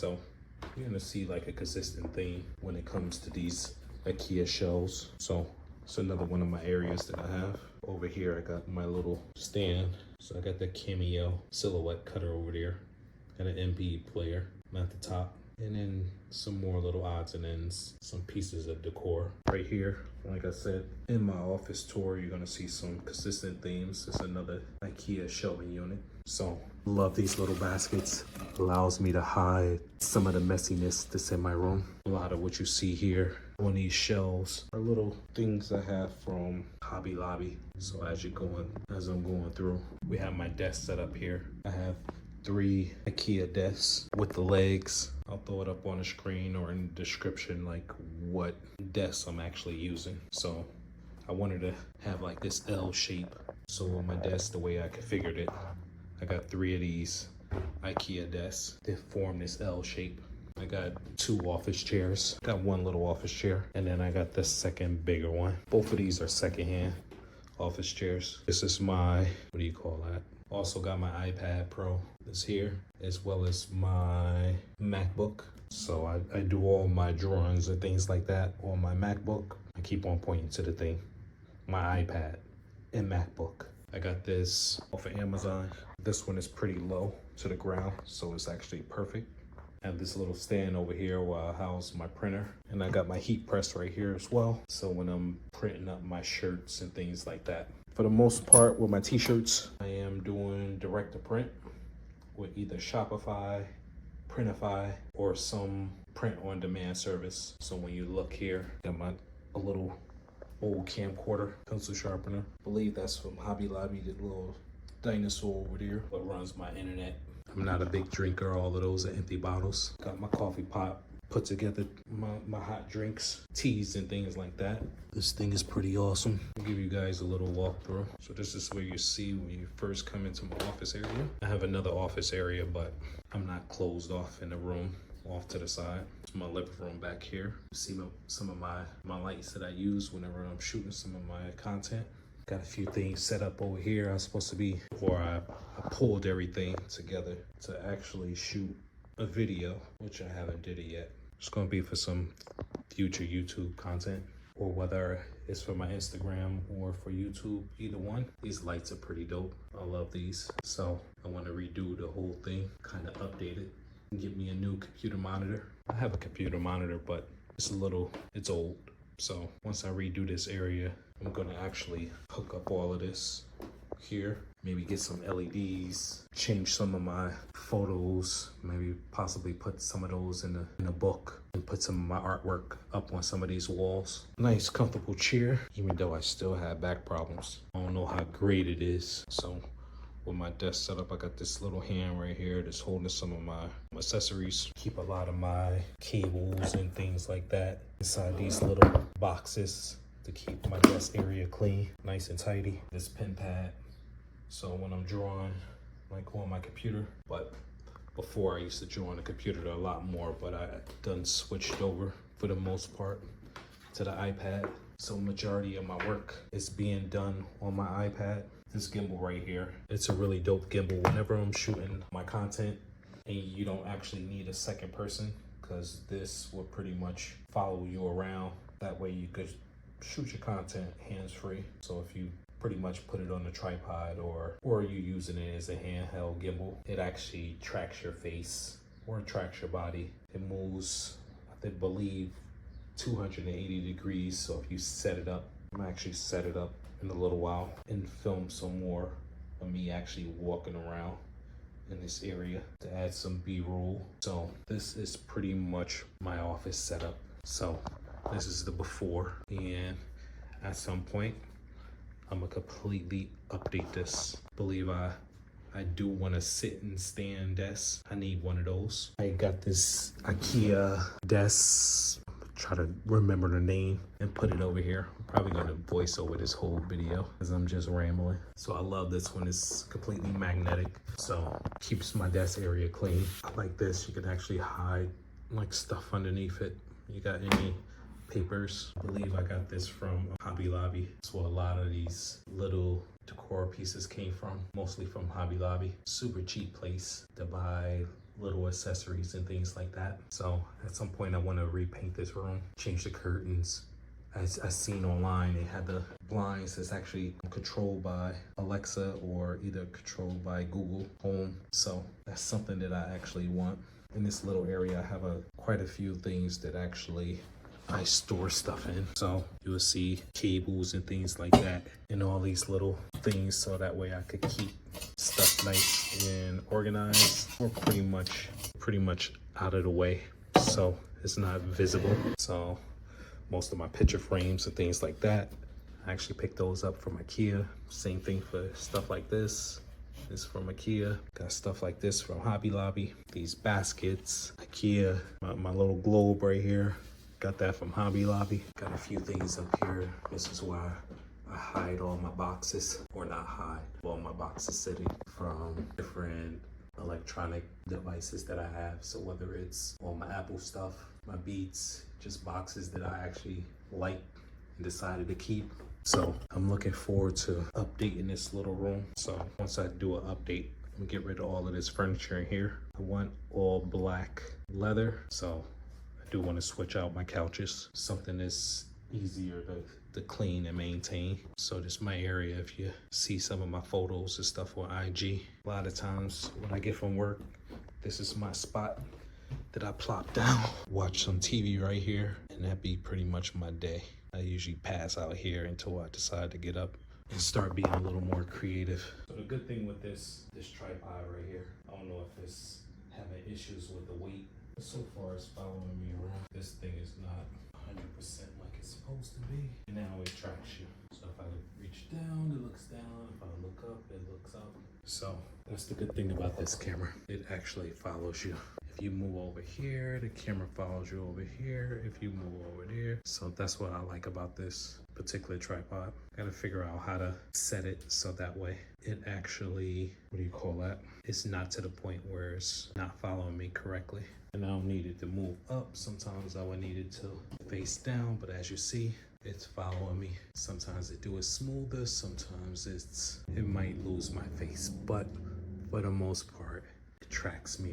So you're gonna see like a consistent theme when it comes to these IKEA shelves. So it's another one of my areas that I have. Over here, I got my little stand. So I got the Cameo silhouette cutter over there and an MP player at the top. And then some more little odds and ends, some pieces of decor. Right here, like I said, in my office tour, you're gonna see some consistent themes. It's another IKEA shelving unit. So love these little baskets. Allows me to hide some of the messiness that's in my room. A lot of what you see here on these shelves are little things I have from Hobby Lobby. So as I'm going through, we have my desk set up here. I have 3 IKEA desks with the legs. I'll throw it up on the screen or in the description like what desks I'm actually using. So I wanted to have like this L shape. So on my desk, the way I configured it, I got 3 of these IKEA desks that form this L shape. I got 2 office chairs. Got 1 little office chair, and then I got the second bigger one. Both of these are secondhand office chairs. This is my, what do you call that? Also got my iPad Pro that's here, as well as my MacBook. So I do all my drawings and things like that on my MacBook. I keep on pointing to the thing, my iPad and MacBook. I got this off of Amazon. This one is pretty low to the ground, so it's actually perfect. I have this little stand over here where I house my printer, and I got my heat press right here as well. So when I'm printing up my shirts and things like that. For the most part with my t-shirts, I am doing direct to print with either Shopify, Printify, or some print on demand service. So when you look here, got a little old camcorder pencil sharpener. I believe that's from Hobby Lobby, the little dinosaur over there, what runs my internet. I'm not a big drinker, all of those are empty bottles. Got my coffee pot, put together my hot drinks, teas and things like that. This thing is pretty awesome. I'll give you guys a little walkthrough. So this is where you see when you first come into my office area. I have another office area, but I'm not closed off in the room, off to the side. It's my living room back here. See some of my lights that I use whenever I'm shooting some of my content. Got a few things set up over here. I was supposed to be, before I pulled everything together to actually shoot a video, which I haven't did it yet. It's gonna be for some future YouTube content, or whether it's for my Instagram or for YouTube, either one. These lights are pretty dope. I love these. So I want to redo the whole thing, kind of update it, and get me a new computer monitor. I have a computer monitor, but it's old. So once I redo this area, I'm gonna actually hook up all of this here, maybe get some LEDs, change some of my photos, maybe possibly put some of those in a book, and put some of my artwork up on some of these walls. Nice comfortable chair, even though I still have back problems. I don't know how great it is. So with my desk setup, I got this little hand right here that's holding some of my accessories. Keep a lot of my cables and things like that inside these little boxes to keep my desk area clean, nice and tidy. This pen pad, so when I'm drawing, like on my computer, but before I used to draw on the computer a lot more, but I done switched over for the most part to the iPad. So majority of my work is being done on my iPad. This gimbal right here, it's a really dope gimbal whenever I'm shooting my content and you don't actually need a second person, because this will pretty much follow you around. That way you could shoot your content hands-free. So if you pretty much put it on a tripod or you using it as a handheld gimbal, it actually tracks your face or tracks your body. It moves, I believe, 280 degrees. So if you set it up, I'm actually set it up in a little while and film some more of me actually walking around in this area to add some B-roll. So this is pretty much my office setup. So this is the before, and at some point I'm gonna completely update this. Believe I do want to sit and stand desk. I need one of those. I got this IKEA desk, try to remember the name and put it over here. I'm probably gonna voice over this whole video because I'm just rambling. So I love this one. It's completely magnetic, so keeps my desk area clean. I like this. You can actually hide like stuff underneath it. You got any papers? I believe I got this from Hobby Lobby. That's where a lot of these little decor pieces came from, mostly from Hobby Lobby. Super cheap place to buy little accessories and things like that. So at some point I want to repaint this room, change the curtains. I seen online they had the blinds that's actually controlled by Alexa or either controlled by Google Home. So that's something that I actually want. In this little area, I have quite a few things that actually I store stuff in. So you will see cables and things like that and all these little things, so that way I could keep stuff nice and organized, or pretty much out of the way so it's not visible. So most of my picture frames and things like that, I actually picked those up from IKEA. Same thing for stuff like this. This is from IKEA. Got stuff like this from Hobby Lobby. These baskets, IKEA. My little globe right here, got that from Hobby Lobby. Got a few things up here. This is where I hide all my boxes, or not hide, well, my boxes sitting from different electronic devices that I have. So whether it's all my Apple stuff, my Beats, just boxes that I actually like and decided to keep. So I'm looking forward to updating this little room. So once I do an update, I'm gonna get rid of all of this furniture in here. I want all black leather. So I do want to switch out my couches, something that's easier to clean and maintain. So this is my area. If you see some of my photos and stuff on IG, a lot of times when I get from work, this is my spot that I plop down, watch some TV right here, and that be pretty much my day. I usually pass out here until I decide to get up and start being a little more creative. So the good thing with this tripod right here, I don't know if it's having issues with the weight, but so far it's following me around. This thing is not 100% like it's supposed to be. And now it tracks you. So if I reach down, it looks down. If I look up, it looks up. So that's the good thing about this camera. It actually follows you. If you move over here, the camera follows you over here. If you move over there. So that's what I like about this particular tripod. Gotta figure out how to set it so that way it actually, what do you call that? It's not to the point where it's not following me correctly. And I don't need it to move up. Sometimes I would need it to face down, but as you see, it's following me. Sometimes it do it smoother, sometimes it might lose my face, but for the most part, it tracks me